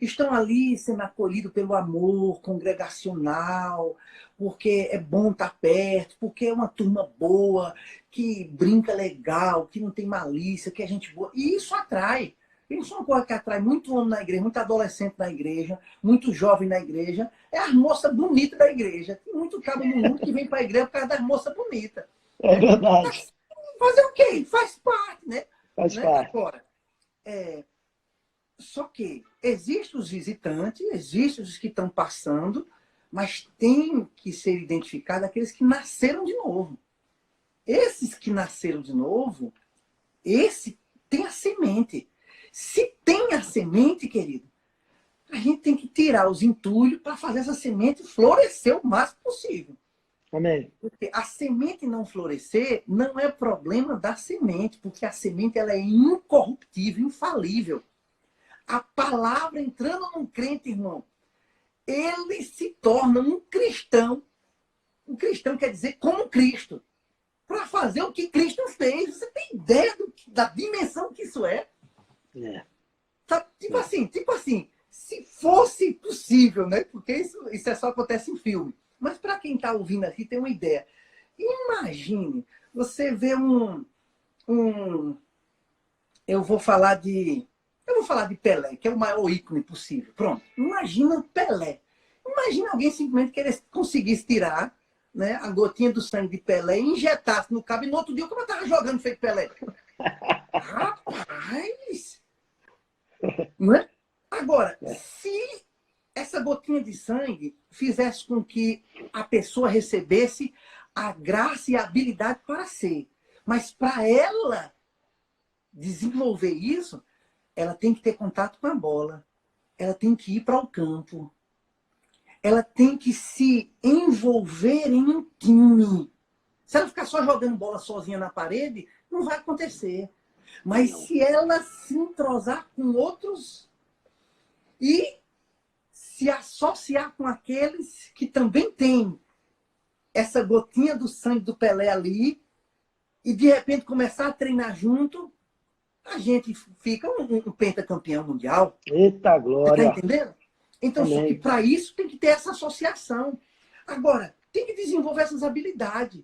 Estão ali sendo acolhidos pelo amor congregacional, porque é bom estar perto, porque é uma turma boa, que brinca legal, que não tem malícia, que é gente boa. E isso atrai. Isso é uma coisa que atrai muito homem na igreja, muito adolescente na igreja, muito jovem na igreja. É as moças bonitas da igreja. Tem muito cabo no mundo que vem para a igreja por causa das moças bonitas. É Né? verdade. Fazer o quê? Faz parte, né? Faz parte. Agora, só que existem os visitantes, existem os que estão passando, mas tem que ser identificado aqueles que nasceram de novo. Esses que nasceram de novo, esse tem a semente. Se tem a semente, querido, a gente tem que tirar os entulhos para fazer essa semente florescer o máximo possível. Amém. Porque a semente não florescer não é problema da semente, porque a semente ela é incorruptível, infalível. A palavra entrando num crente, irmão, ele se torna um cristão. Um cristão quer dizer como Cristo. Para fazer o que Cristo fez. Você tem ideia da dimensão que isso é? É. Tá, tipo assim, se fosse possível, né? Porque isso é só acontece em filme. Mas para quem está ouvindo aqui, tem uma ideia. Imagine, você vê eu vou falar de Pelé, que é o maior ícone possível. Pronto. Imagina o Pelé. Imagina alguém simplesmente querer conseguisse tirar, né, a gotinha do sangue de Pelé e injetasse no cabo e no outro dia o cara estava jogando feito Pelé. Rapaz! Não é? Agora, se essa gotinha de sangue fizesse com que a pessoa recebesse a graça e a habilidade para ser, mas para ela desenvolver isso, ela tem que ter contato com a bola, ela tem que ir para o campo, ela tem que se envolver em um time. Se ela ficar só jogando bola sozinha na parede, não vai acontecer. Mas se ela se entrosar com outros e se associar com aqueles que também têm essa gotinha do sangue do Pelé ali e de repente começar a treinar junto, a gente fica um pentacampeão mundial. Eita Você está glória. entendendo? Então, Amém. só que para isso tem que ter essa associação. Agora, tem que desenvolver essas habilidades.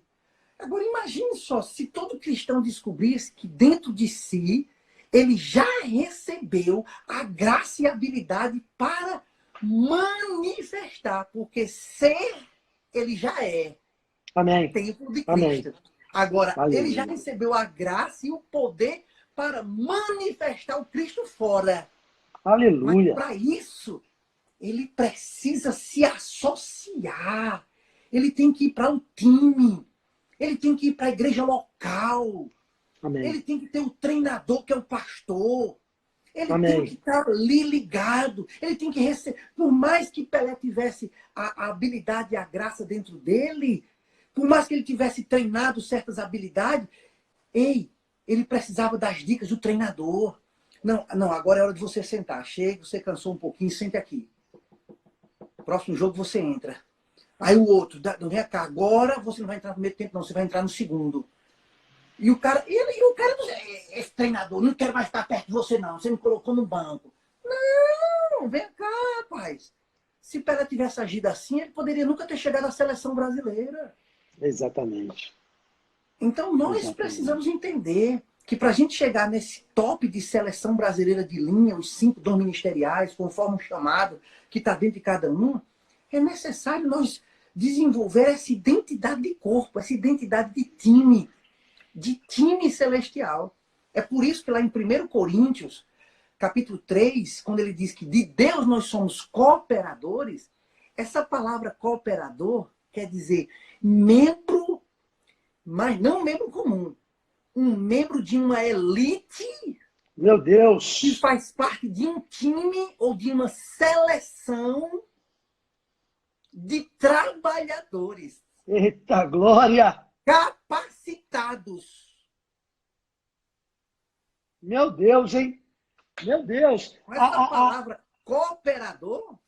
Agora, imagine só, se todo cristão descobrisse que dentro de si ele já recebeu a graça e a habilidade para manifestar, porque ser, ele já é Amém. templo de Amém. Cristo. Agora, ele já Aleluia. recebeu a graça e o poder para manifestar o Cristo fora. Mas Aleluia. para isso, ele precisa se associar. Ele tem que ir para o time. Ele tem que ir para a igreja local. Amém. Ele tem que ter o treinador, que é o pastor. Ele tem que Amém. estar ali ligado. Ele tem que receber. Por mais que Pelé tivesse a habilidade e a graça dentro dele, por mais que ele tivesse treinado certas habilidades, ele precisava das dicas do treinador. Não, agora é hora de você sentar. Chega, você cansou um pouquinho, sente aqui. Próximo jogo você entra. Aí o outro, vem cá, agora você não vai entrar no primeiro tempo, não, você vai entrar no segundo. E o cara, esse treinador, não quero mais estar perto de você, não. Você me colocou no banco. Não, vem cá, rapaz. Se Pelé tivesse agido assim, ele poderia nunca ter chegado à seleção brasileira. Exatamente. Então, nós precisamos entender que para a gente chegar nesse top de seleção brasileira de linha, os 5 dons ministeriais, conforme o chamado que está dentro de cada um, é necessário nós desenvolver essa identidade de corpo, essa identidade de time celestial. É por isso que lá em 1 Coríntios, capítulo 3, quando ele diz que de Deus nós somos cooperadores, essa palavra cooperador quer dizer membro, mas não membro comum. Um membro de uma elite. Meu Deus. Que faz parte de um time ou de uma seleção de trabalhadores. Eita glória. Capacitados. Meu Deus, hein? Meu Deus. Com essa palavra cooperador,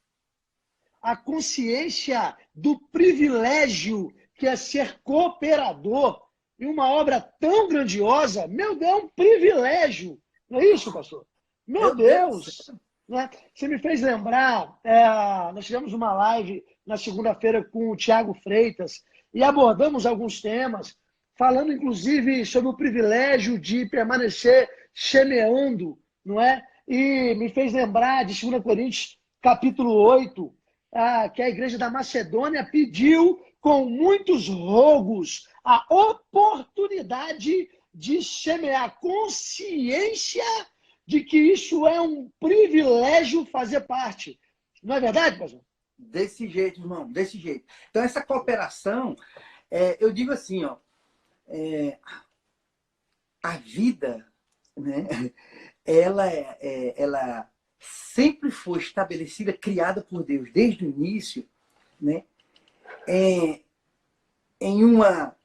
a consciência do privilégio que é ser cooperador em uma obra tão grandiosa, meu Deus, é um privilégio. Não é isso, pastor? Meu Deus! Né? Você me fez lembrar, nós tivemos uma live na segunda-feira com o Tiago Freitas e abordamos alguns temas, falando inclusive sobre o privilégio de permanecer semeando, não é? E me fez lembrar de 2 Coríntios, capítulo 8, que a igreja da Macedônia pediu com muitos rogos a oportunidade de semear, consciência de que isso é um privilégio fazer parte. Não é verdade, pastor? Desse jeito, irmão, desse jeito. Então, essa cooperação, eu digo assim, ó, a vida, né, ela sempre foi estabelecida, criada por Deus desde o início, né? em uma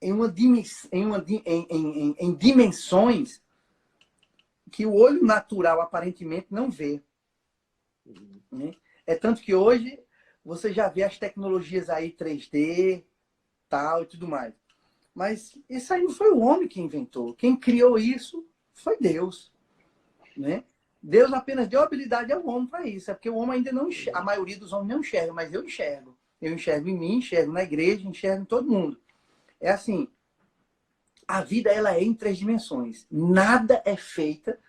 em dimensões que o olho natural aparentemente não vê. Né? É tanto que hoje você já vê as tecnologias aí 3D, tal e tudo mais. Mas isso aí não foi o homem que inventou. Quem criou isso foi Deus. Né? Deus apenas deu habilidade ao homem para isso. É porque o homem ainda não enxerga. A maioria dos homens não enxerga, mas eu enxergo. Eu enxergo em mim, enxergo na igreja, enxergo em todo mundo. É assim, a vida ela é em 3 dimensões. Nada é feita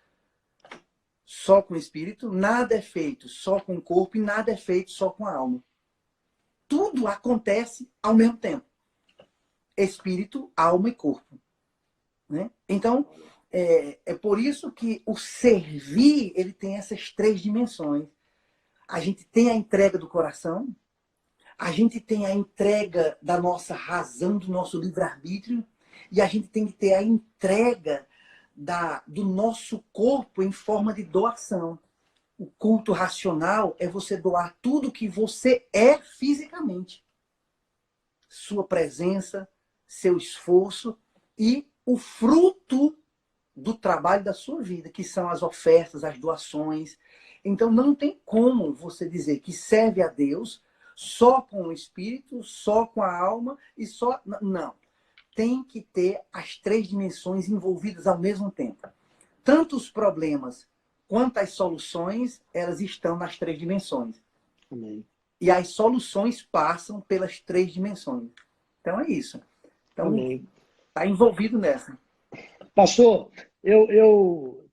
só com o espírito, nada é feito só com o corpo e nada é feito só com a alma. Tudo acontece ao mesmo tempo. Espírito, alma e corpo. Né? Então, é por isso que o servir ele tem essas 3 dimensões. A gente tem a entrega do coração, a gente tem a entrega da nossa razão, do nosso livre-arbítrio, e a gente tem que ter a entrega do nosso corpo em forma de doação. O culto racional é você doar tudo que você é fisicamente. Sua presença, seu esforço e o fruto do trabalho da sua vida, que são as ofertas, as doações. Então não tem como você dizer que serve a Deus só com o espírito, só com a alma e só... Não. Tem que ter as 3 dimensões envolvidas ao mesmo tempo. Tanto os problemas quanto as soluções, elas estão nas 3 dimensões. Amém. E as soluções passam pelas 3 dimensões. Então é isso. Então, está envolvido nessa. Pastor,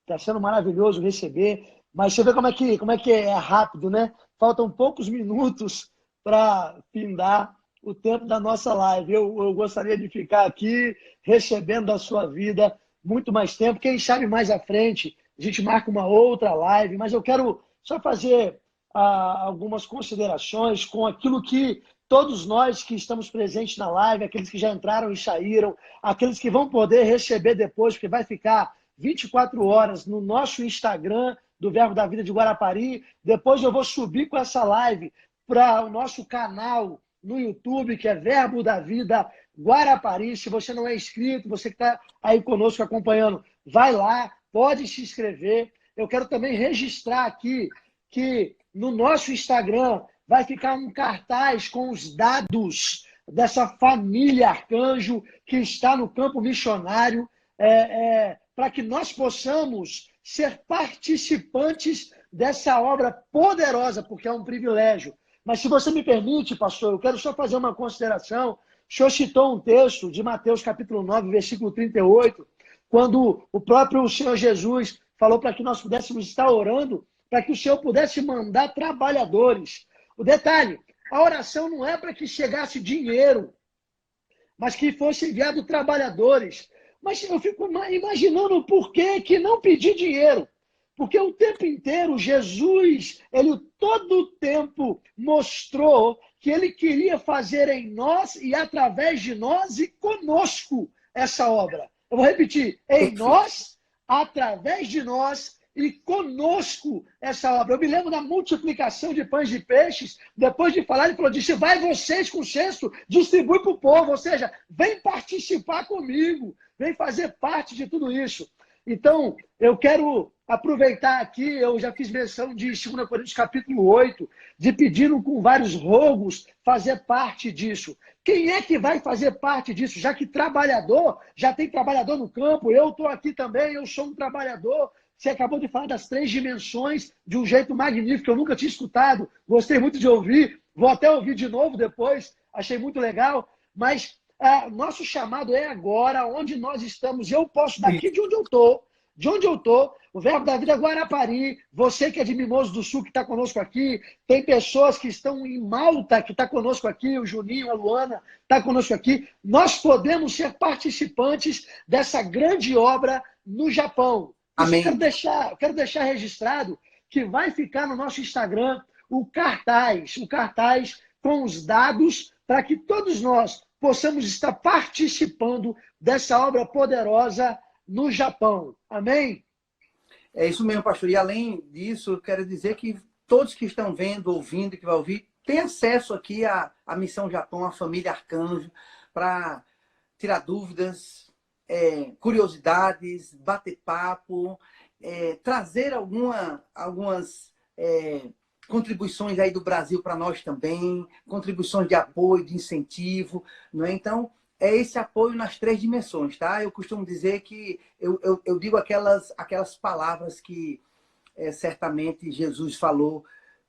tá sendo maravilhoso receber, mas você vê como é que é rápido, né? Faltam poucos minutos para findar o tempo da nossa live. Eu gostaria de ficar aqui recebendo da sua vida muito mais tempo. Quem sabe mais à frente a gente marca uma outra live, mas eu quero só fazer algumas considerações com aquilo que todos nós que estamos presentes na live, aqueles que já entraram e saíram, aqueles que vão poder receber depois, porque vai ficar 24 horas no nosso Instagram do Verbo da Vida de Guarapari. Depois eu vou subir com essa live para o nosso canal no YouTube, que é Verbo da Vida Guarapari. Se você não é inscrito, você que está aí conosco acompanhando, vai lá, pode se inscrever. Eu quero também registrar aqui que no nosso Instagram vai ficar um cartaz com os dados dessa família Arcanjo que está no campo missionário, para que nós possamos ser participantes dessa obra poderosa, porque é um privilégio. Mas se você me permite, pastor, eu quero só fazer uma consideração. O senhor citou um texto de Mateus capítulo 9, versículo 38, quando o próprio Senhor Jesus falou para que nós pudéssemos estar orando, para que o Senhor pudesse mandar trabalhadores. O detalhe, a oração não é para que chegasse dinheiro, mas que fosse enviado trabalhadores. Mas eu fico imaginando por que não pedir dinheiro. Porque o tempo inteiro Jesus, ele todo o tempo mostrou que ele queria fazer em nós e através de nós e conosco essa obra. Eu vou repetir, em nós, através de nós e conosco essa obra. Eu me lembro da multiplicação de pães e peixes, depois de falar, ele falou, disse, vai vocês com o cesto, distribui para o povo, ou seja, vem participar comigo, vem fazer parte de tudo isso. Então, eu quero aproveitar aqui, eu já fiz menção de 2 Coríntios capítulo 8, de pedindo com vários rogos fazer parte disso. Quem é que vai fazer parte disso? Já que trabalhador, já tem trabalhador no campo, eu estou aqui também, eu sou um trabalhador. Você acabou de falar das 3 dimensões de um jeito magnífico, eu nunca tinha escutado, gostei muito de ouvir, vou até ouvir de novo depois, achei muito legal, mas nosso chamado é agora, onde nós estamos, e eu posso, daqui de onde eu estou, o Verbo da Vida Guarapari, você que é de Mimoso do Sul, que está conosco aqui, tem pessoas que estão em Malta, que está conosco aqui, o Juninho, a Luana, está conosco aqui, nós podemos ser participantes dessa grande obra no Japão. Amém. Eu quero deixar registrado que vai ficar no nosso Instagram o cartaz com os dados para que todos nós possamos estar participando dessa obra poderosa no Japão. Amém? É isso mesmo, pastor. E além disso, eu quero dizer que todos que estão vendo, ouvindo, que vai ouvir, tem acesso aqui à Missão Japão, à família Arcanjo, para tirar dúvidas, curiosidades, bater papo, trazer algumas contribuições aí do Brasil para nós também, contribuições de apoio, de incentivo, não é? Então, é esse apoio nas 3 dimensões, tá? Eu costumo dizer que eu digo aquelas palavras que certamente Jesus falou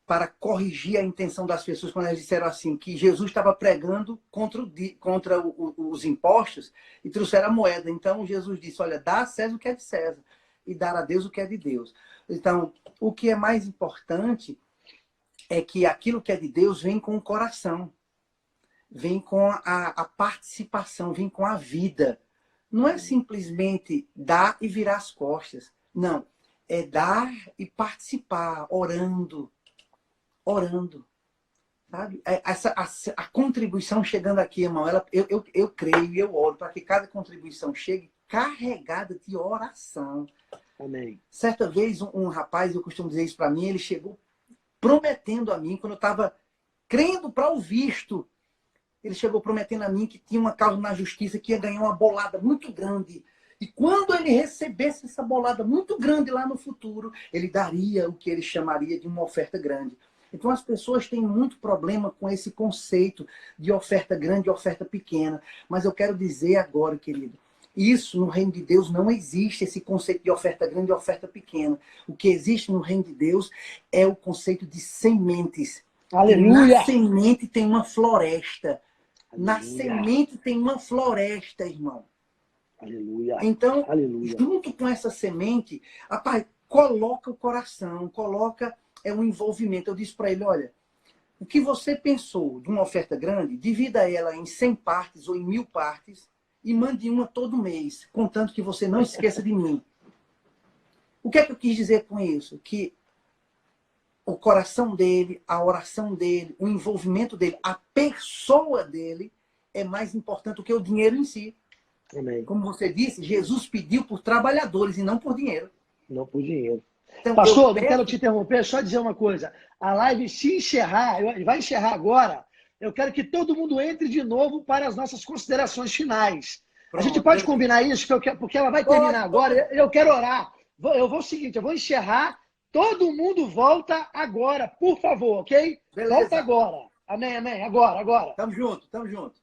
para corrigir a intenção das pessoas quando elas disseram assim, que Jesus estava pregando contra os impostos e trouxeram a moeda. Então, Jesus disse, olha, dá a César o que é de César e dar a Deus o que é de Deus. Então, o que é mais importante é que aquilo que é de Deus vem com o coração, vem com a participação, vem com a vida. Não é simplesmente dar e virar as costas. Não, é dar e participar, orando, sabe? A contribuição chegando aqui, irmão, eu creio e eu oro para que cada contribuição chegue carregada de oração. Amém. Certa vez, um rapaz, eu costumo dizer isso para mim, ele chegou prometendo a mim, quando eu estava crendo para o visto, ele chegou prometendo a mim que tinha uma causa na justiça, que ia ganhar uma bolada muito grande. E quando ele recebesse essa bolada muito grande lá no futuro, ele daria o que ele chamaria de uma oferta grande. Então as pessoas têm muito problema com esse conceito de oferta grande e oferta pequena. Mas eu quero dizer agora, querido, isso no reino de Deus não existe, esse conceito de oferta grande e oferta pequena. O que existe no reino de Deus é o conceito de sementes. Aleluia! Na semente tem uma floresta. Aleluia. Na semente tem uma floresta, irmão. Aleluia. Então, Aleluia. junto com essa semente, rapaz, coloca o coração, coloca um envolvimento. Eu disse para ele, olha, o que você pensou de uma oferta grande, divida ela em 100 partes ou em 1000 partes e mande uma todo mês, contanto que você não esqueça de mim. O que é que eu quis dizer com isso? Que o coração dele, a oração dele, o envolvimento dele, a pessoa dele é mais importante do que o dinheiro em si. Amém. Como você disse, Jesus pediu por trabalhadores e não por dinheiro. Não por dinheiro. Então, Pastor, não quero te interromper, só dizer uma coisa. A live se encerrar, vai encerrar agora, eu quero que todo mundo entre de novo para as nossas considerações finais. Pronto, a gente pode combinar isso, porque ela vai terminar agora, eu quero orar. Eu vou o seguinte, eu vou encerrar, todo mundo volta agora, por favor, ok? Beleza. Volta agora. Amém, amém. Agora. Tamo junto, tamo junto.